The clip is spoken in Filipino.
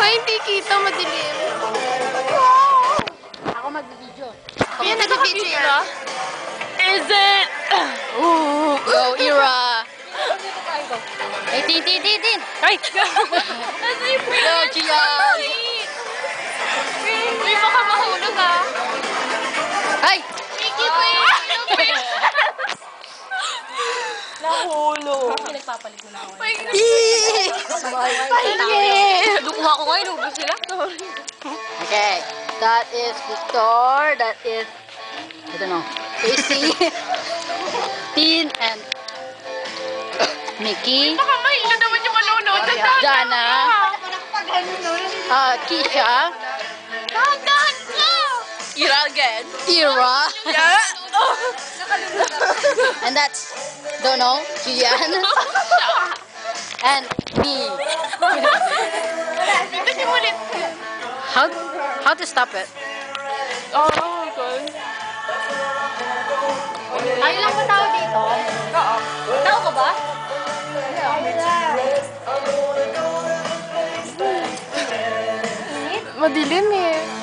Ay, hindi kita, madilim. Ako mag-video. Kaya nag-video yan. Is it? Ooh, go, Ira. Hey, Tin! Ay! Nasa yung Go, friend? Gian. Uy, baka mahulog ah. Ay! Mickey, wait! Nahulog. Nagpapalit mo na ako. Dukuha ko ngayon, ubus sila. Okay, that is Victor, that is, I don't know, AC, Tin, and Mickey, Baka mahilo naman yung manonood. Jana, Keisha, Dahan ka! Ira again. Ira, Yeah. and that's, don't know, Gian, and me. Pindutin mo ulit. How to stop it? Oh, okay. Ayun lang ba tao dito? Oo. Tao ka ba? Madilim eh.